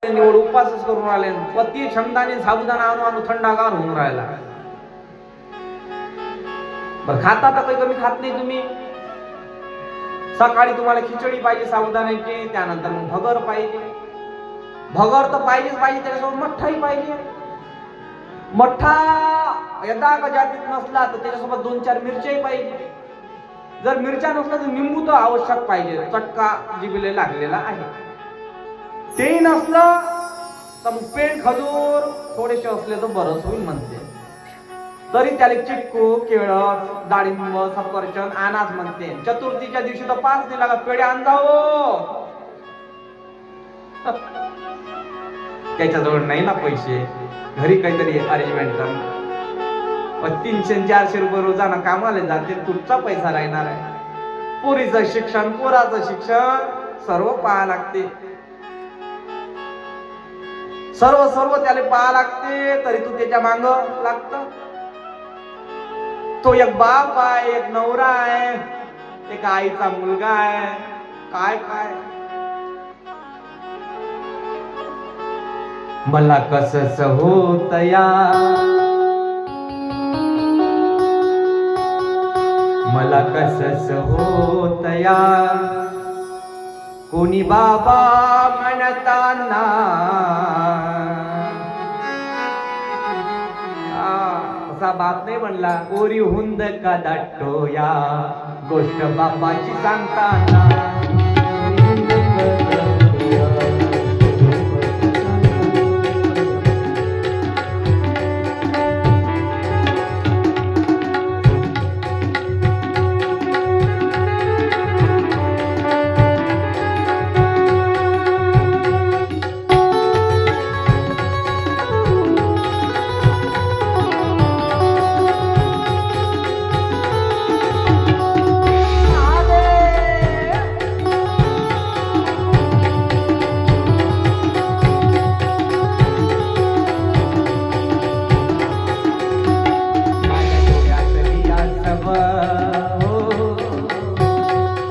निवड उपवासच करून राहिले, पती क्षमताने साबुदाणा आणू आणू थंडागार होऊन राहिला. बरं खाता तर काही कमी खात नाही तुम्ही. सकाळी तुम्हाला खिचडी पाहिजे साबुदाण्याची, त्यानंतर मग भगर पाहिजे. भगर तर पाहिजेच पाहिजे, त्याच्यासोबत मठ्ठाही पाहिजे. मठ्ठा यदा जातीत नसला तर त्याच्यासोबत 2-4 मिरच्याही पाहिजे. जर मिरच्या नसला तर निंबू तर आवश्यक पाहिजे, चटका जिभेला लागलेला आहे. तेही नसलं तर मग पेंट खजूर थोडेसे असले तर बरंच होईल म्हणते. तरी त्याला चिक्कू, केळं, डाळिंब, सफरचंद आणाच म्हणते. चतुर्थीच्या दिवशी तर 5 नाही लागत, पेढे आण जाओ. त्याच्याजवळ नाही ना पैसे, घरी काहीतरी अरेंजमेंट कर. 300-400 रुपये रोजाना कामाला जाते, कुठचा पैसा राहणार आहे. पोरीचं शिक्षण, पोराचं शिक्षण सर्व पाहा लागते. सर्व त्याला पाहा लागते, तरी तू त्याच्या मांग लागत. तो एक बाप आहे, एक नवरा आहे, एक आईचा मुलगा आहे. काय काय मला कसं होतया, मला कसं होतया, कोणी बाबा म्हणताना. असा बाप नाही म्हणला, कोरी हुंद का दाटोया, गोष्ट बापाची सांगताना.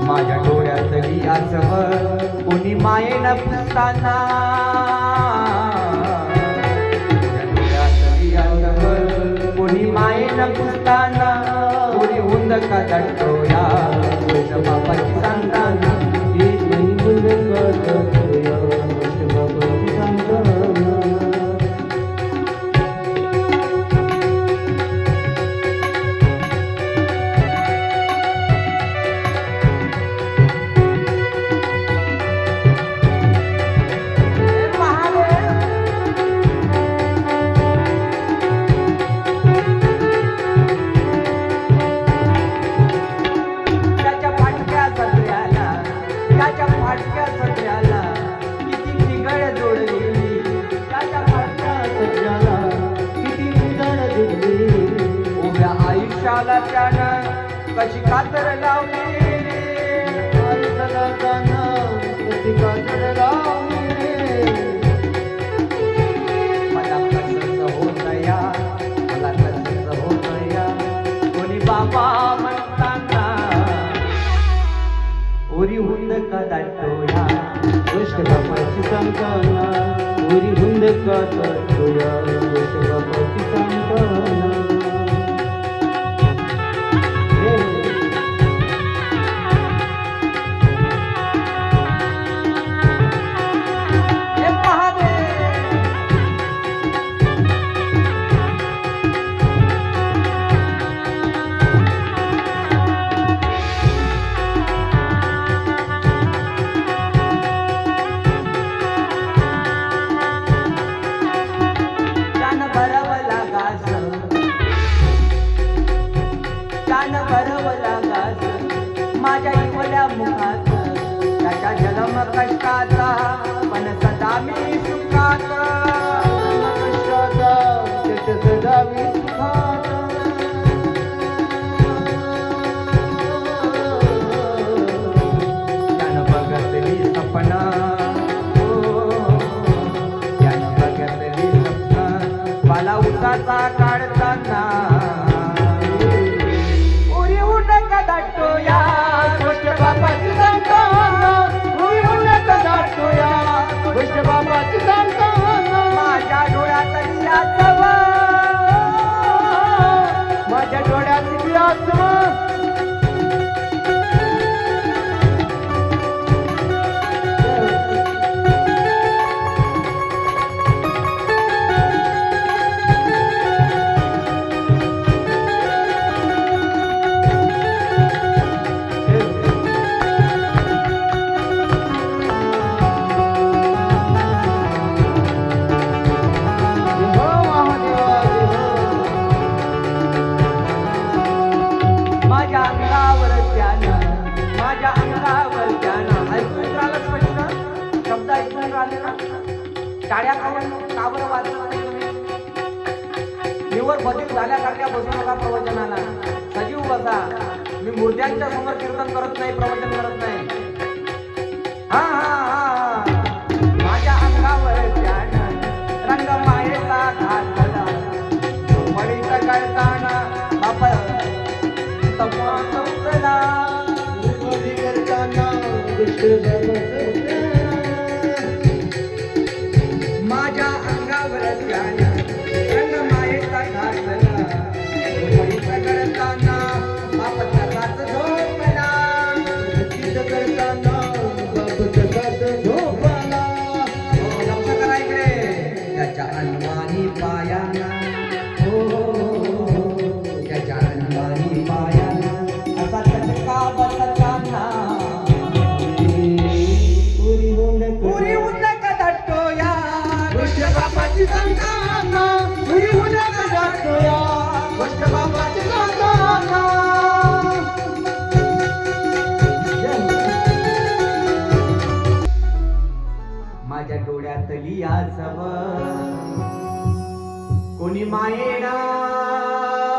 माझ्या डोळ्यातली आसव कोणी मायेनं पुसताना, डोळ्यातली आसव कोणी मायेनं पुसताना, कोणी हुंद का दाटोया, गोष्ट बापाची सांगताना. कशी कातर लावली, कशी कातर लावली. मला कसं होतया, मला कसं होतया, कोणी बाबा म्हणताना. ओरी हुंद का दाटोया, गोष्ट बापाची सांगताना. ओरी हुंद का दाटोया, गोष्ट बापाची सांगताना. माझ्या इवल्या मुखात त्याच्या जन्म कष्टाचा, पण सदा मी सुखात. सदा मी सुखात. त्यानं बघतली सपना, त्यानं बघतली सपना, मला उसाचा काढताना. उरी उड का दाटोया, गोष्ट बापाची सांगताना. उरी उड का दाटोया, गोष्ट बापाची सांगताना. टाळ्या खाऊन का बरं वाचत नाही तुम्ही? निवर बदल झाल्यासारख्या बसू नका प्रवचनाला, सजीव बसा. मी मुर्द्यांच्या समोर कीर्तन करत नाही, प्रवचन करत नाही. हा हा हा, माझ्या अंगावर त्यानं रंग मायेचा घातला, मळीत कळताना बाप तपास उतला, मळी करताना माझ्या अंगावर त्यानं रंग मायेचा घातला, मळीत कळताना बाप तसाच झोपला, मळीत करताना त्याच्या अनवानी पायाना, त्याच्या अनवानी पायाना असा चटका बसताना पुरी उंदक धटोया, गोष्ट बापाची सांगताना पुरी उंदक धटोया, गोष्ट बापाची सांगताना. माझ्या डोळ्यातली आजव कोणी मायेना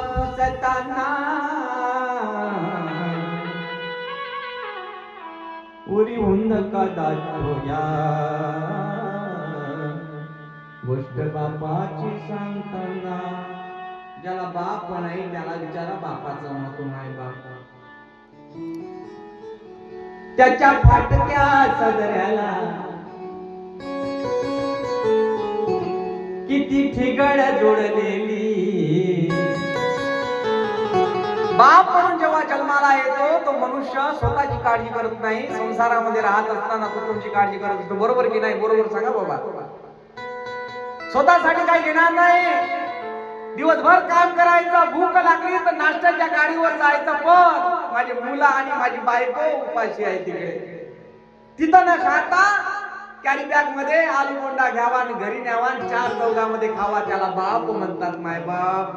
पुसताना, उरी हुंद का या गोष्ट बापाची सांगताना. ज्याला बाप नाही त्याला विचारा बापाचं महत्व नाही. बाप त्याच्या फाटक्या सदऱ्याला किती ठिगळ जोडलेली. बाप म्हणून जेव्हा जन्माला येतो तो मनुष्य स्वतःची काळजी करत नाही, संसारामध्ये राहत असताना कुटुंबाची काळजी करत असतो. बरोबर की नाही? बरोबर सांगा बाबा. स्वतःसाठी काही घेणार नाही, दिवसभर काम करायचं, भूक लागली तर नाश्त्याच्या गाडीवर जायचं, पण माझी मुलं आणि माझी बायको उपाशी आहे तिकडे. तिथं न खाता कॅरी बॅग मध्ये आलू बोंडा घ्यावा आणि घरी न्यावा, 4 चौघामध्ये खावा. त्याला बाप म्हणतात, माय बाप.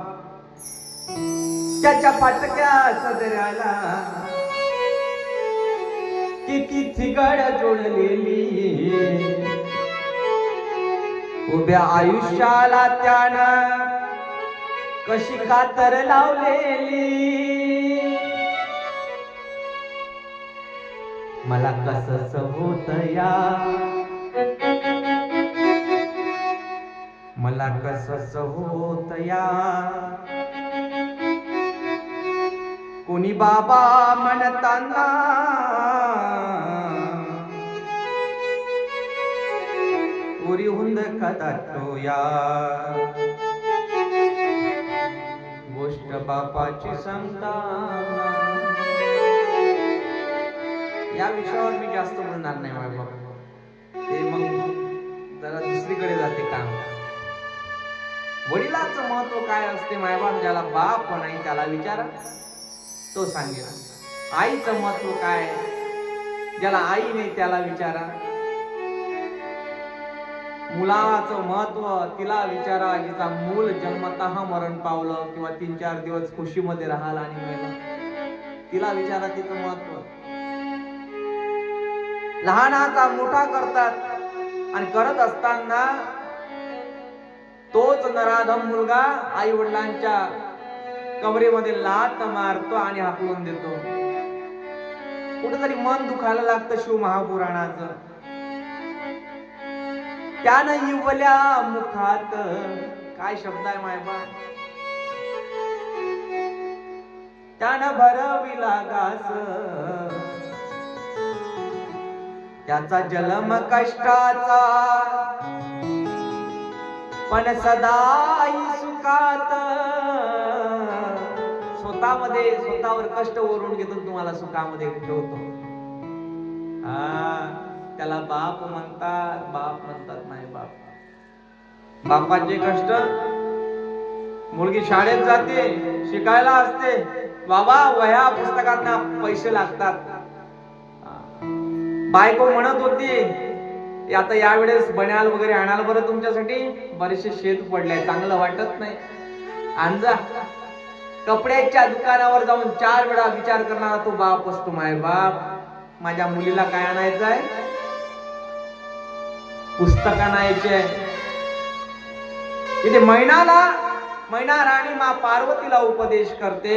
त्याच्या फाटक्या सदऱ्याला किती थिगड जोडलेली, उभ्या आयुष्याला त्यानं कशी कातर लावलेली. मला कसं होत या, मला कसं होत या, कोणी बाबा म्हणताना उरी हुंद कदाटोया, गोष्ट बापाची सांगताना. या विषयावर मी जास्त बोलणार नाही माय बाबा, ते मग जरा दुसरीकडे जाते काम. वडिलांचं महत्व काय असते मायबाप? ज्याला बाप नाही त्याला विचारा, तो सांगेल. आईचं महत्व काय? ज्याला आई नाही त्याला विचारा. मुलाचं महत्व तिला विचारा, जिचा मूल जन्मतः मरण पावलं किंवा 3-4 दिवस खुशीमध्ये राहिला आणि मेलं, तिला विचारा तिचं महत्व. लहानाचा मोठा करतात आणि करत असताना तोच नराधम मुलगा आई वडिलांच्या कमरेमध्ये लात मारतो आणि हाकलून देतो. कुठेतरी मन दुखायला लागतं शिव महापुराणाचं. त्यानं इवल्या मुखात, काय शब्द आहे मायबा, त्यानं भरविला घास, त्याचा जन्म कष्टाचा पण सदाई सुखात. स्वतःमध्ये स्वतःवर कष्ट ओढून घेतो, तुम्हाला सुखामध्ये ठेवतो. त्याला बाप म्हणतात. बाप म्हणतात नाही बाप. बापाचे कष्ट. मुलगी शाळेत जाते, शिकायला असते, बाबा वह्या पुस्तकांना पैसे लागतात. बायको म्हणत होती आता यावेळेस बन्याल वगैरे आणाल बरं तुमच्यासाठी, बरेचसे शेत पडले, चांगलं वाटत नाही, आणजा. कपड्याच्या दुकानावर जाऊन 4 वेळा विचार करणारा तो बाप असतो. माय बाप, माझ्या मुलीला काय आणायचं आहे? पुस्तक आणायचे. इथे मैना राणी मा पार्वतीला उपदेश करते.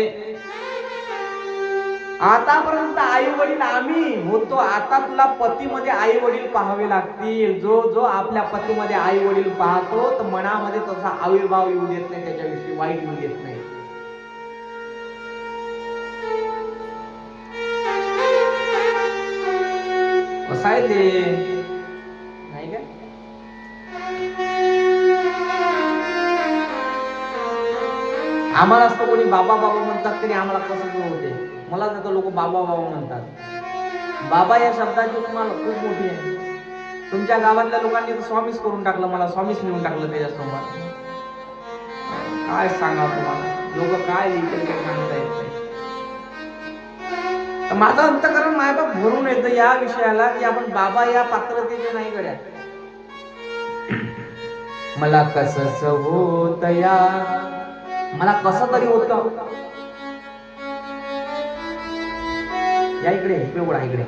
आतापर्यंत आई वडील आम्ही होतो, आता तुला पतीमध्ये आई वडील पाहावे लागतील. जो जो आपल्या पतीमध्ये आई वडील पाहतो तर मनामध्ये तसा आविर्भाव येऊ देत नाही, त्याच्याविषयी वाईट येऊ देत नाही. कसं आहे ते नाही का? आम्हाला असतं कोणी बाबा बाबा म्हणतात तरी आम्हाला कसं होते. मला तर लोक बाबा बाबा म्हणतात. बाबा या शब्दाची तुम्हाला खूप मोठी आहे. तुमच्या गावातल्या लोकांनी तर स्वामीच करून टाकलं, मला स्वामीच लिहून टाकलं त्याच्यासमोर. काय सांगा तुम्हाला, लोक काय लिहितील काय सांगता येत नाही. माझं अंतकरण मायबाप भरून येतं या विषयाला की आपण बाबा या पात्रतेचे नाही गड्या. मला कसंच होत या, मला कसं तरी होत. या इकडे एवढा इकडे.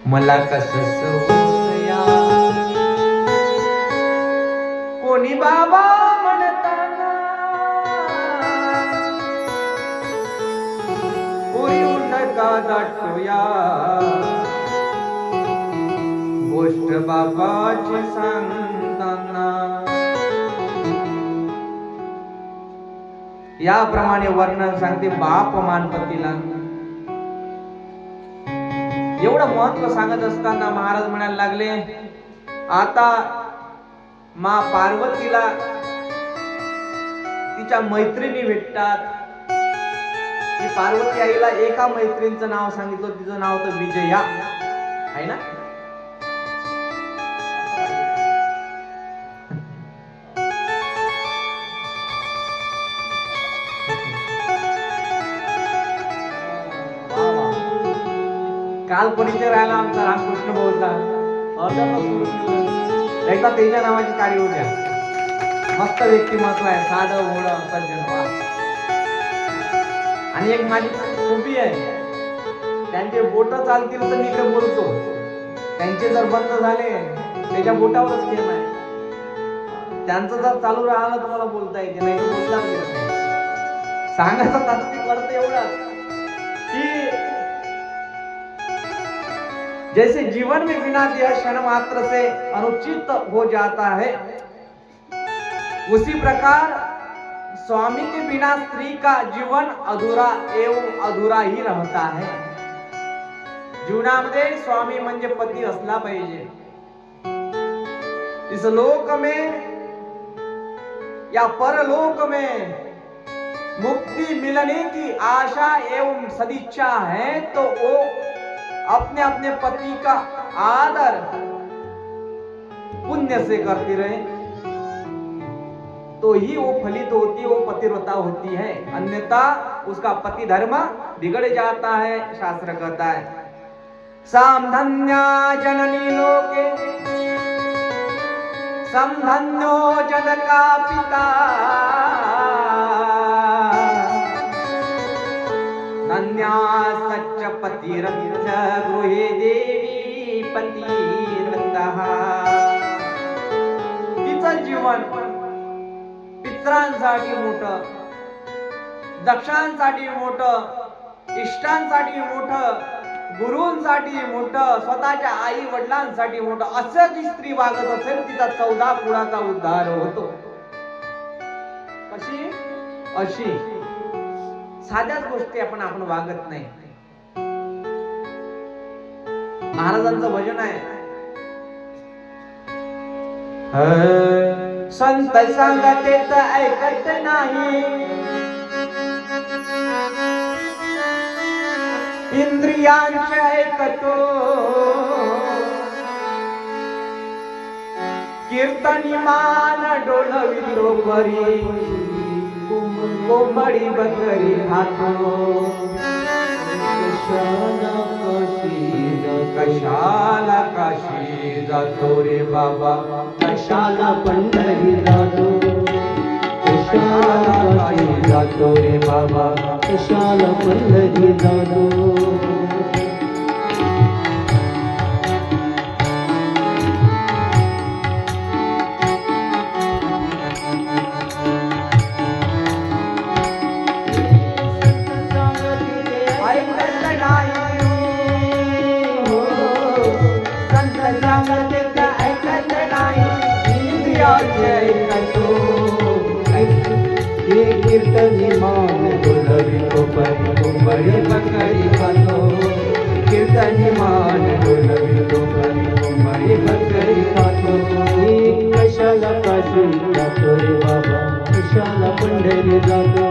मला कसंच होत या, कोणी बाबा म्हणताना पुरी उंडका दाटूया, गोष्ट बाबाची सांगताना. याप्रमाणे वर्णन सांगते बाप मानपतीला. एवढं महत्व सांगत असताना महाराज म्हणायला लागले, आता मा पार्वतीला तिच्या मैत्रिणी भेटतात. की पार्वती आईला एका मैत्रिणीचं नाव सांगितलं, तिचं नाव तर विजया आहे ना. काल कोणीतरी राहिला आमचा रामकृष्ण बोलता, एकदा त्याच्या नावाची काळी होत्या. मस्त व्यक्तिमत्व आहे, साधं भोळं सज्जन. आणि एक माझी खूबी आहे, त्यांचे बोट चालतील तर मी ते बोलतो, त्यांचे जर बंद झाले त्याच्या बोटावरच खेळ आहे. त्यांचं जर चालू राहिलं तर मला बोलता येते, नाही तर बोलताच येत नाही. सांगायचं तात्पर्य करत एवढं की जैसे जीवन में बिना दिया क्षण मात्र से अनुचित हो जाता है, उसी प्रकार स्वामी के बिना स्त्री का जीवन अधूरा एवं अधूरा ही रहता है. जीवनामध्ये स्वामी म्हणजे पती असला पाहिजे. इस लोक में या परलोक में मुक्ति मिलने की आशा एवं सदिच्छा है तो वो अपने अपने पति का आदर पुण्य से करती रहे, तो ही वो फलित होती, वो पतिव्रता होती है. अन्यथा उसका पति धर्म बिगड़ जाता है. शास्त्र कहता है, समधन्या जननी लोके समधन्यो जनका पिता, धन्या सच्च पतिरथ गृहे देवी पतिव्रतः. तिचं जीवन पित्रांसाठी मोठं, दक्षांसाठी मोठं, इष्टांसाठी मोठं, गुरूंसाठी मोठं, स्वतःच्या आई वडिलांसाठी मोठं. असं जी स्त्री वागत असेल तिचा 14 कुळाचा उद्धार होतो. कशी? अशी साध्याच गोष्टी आपण वागत नाही. महाराजांचं भजन आहे, संत सांगते तर ऐकत नाही, इंद्रियांचे ऐकतो, कीर्तनी मान डोलवितो बरी, कोंबडी बकरी खातो. कशाला काशी जातो रे बाबा, कशाला पंढरी जातो, कशाला काशी जातो रे बाबा, कशाला पंढरी जातो. ऐकातो हे कीर्तनी मान डोलवी कोपरी कोंबडी बकरी खातो कीर्तनी मान डोलवी कोपरी कोंबडी बकरी खातो कशाला काशी जातो रे बाबा कशाला पंढरी जातो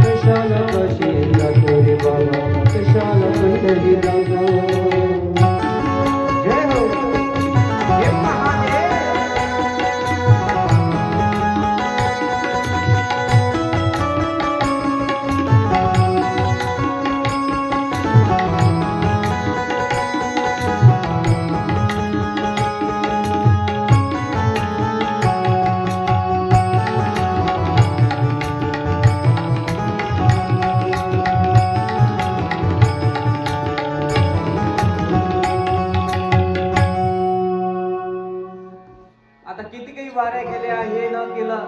कशाला काशी जातो रे बाबा कशाला पंढरी जातो जय हो हे महादेव आता किती काही वाऱ्या केल्या हे न केलं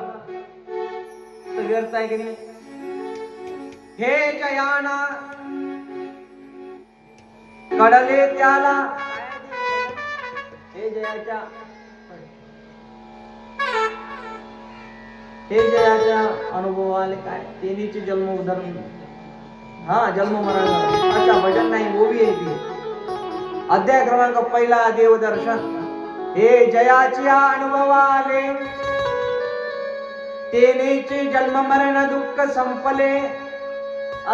तर व्यर्थ आहे की नाही. हे जयाना कडले त्याला हे जयाच्या हे जयाच्या अनुभवाले काय तेनीचे जन्म उदाहरण हा जन्म मरण अच्छा भजन नाही वो भी आहे ती अध्याय क्रमांक पहिला देवदर्शन हे जयाच्या अनुभवाले तेनेचे जन्म मरण दुःख संपले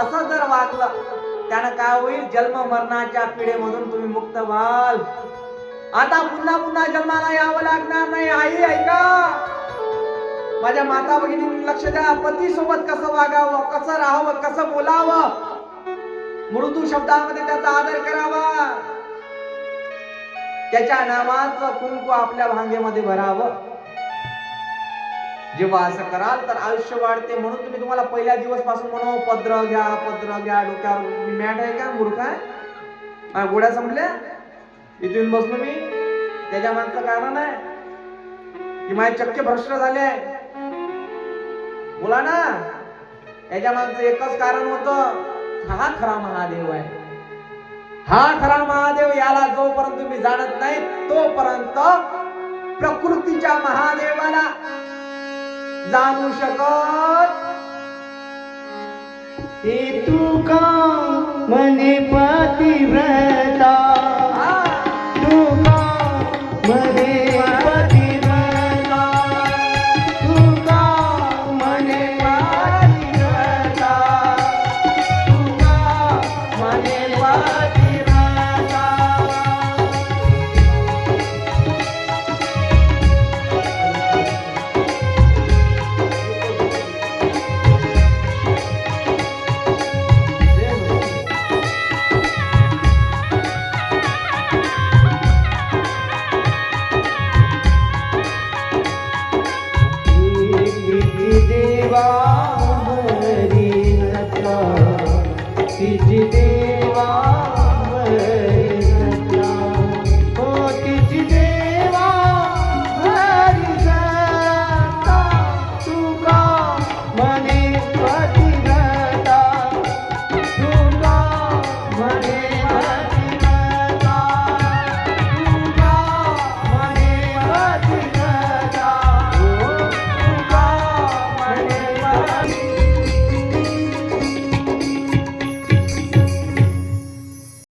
असं जर वागलं त्यानं काय होईल जन्म मरणाच्या पिढेमधून तुम्ही मुक्त व्हाल. आता पुन्हा पुन्हा जन्माला यावं लागणार नाही. आई ऐका माझ्या माता भगिनी लक्ष द्या पती सोबत कसं वागावं कसं राहावं कसं बोलावं मृदू शब्दामध्ये त्याचा आदर करावा त्याच्या नावाचं कुंकू आपल्या भांगेमध्ये भरावं. जेव्हा असं कराल तर आयुष्य वाढते. म्हणून तुम्ही तुम्हाला पहिल्या दिवस पासून म्हणू पत्र घ्या डोक्यावर मी मॅट आहे का मूर्ख आहे माझ्या गोड्या संपल्या इथून बसलो मी त्याच्या मागचं कारण आहे की माझे चक्के भ्रष्ट झाले बोला ना. याच्या मागचं एकच कारण होतं हा खरा महादेव आहे. हा खरा महादेव याला जोपर्यंत तुम्ही जाणत नाही तोपर्यंत प्रकृतीच्या महादेवाला जाणू शकत. हे तू का मने पातिव्रत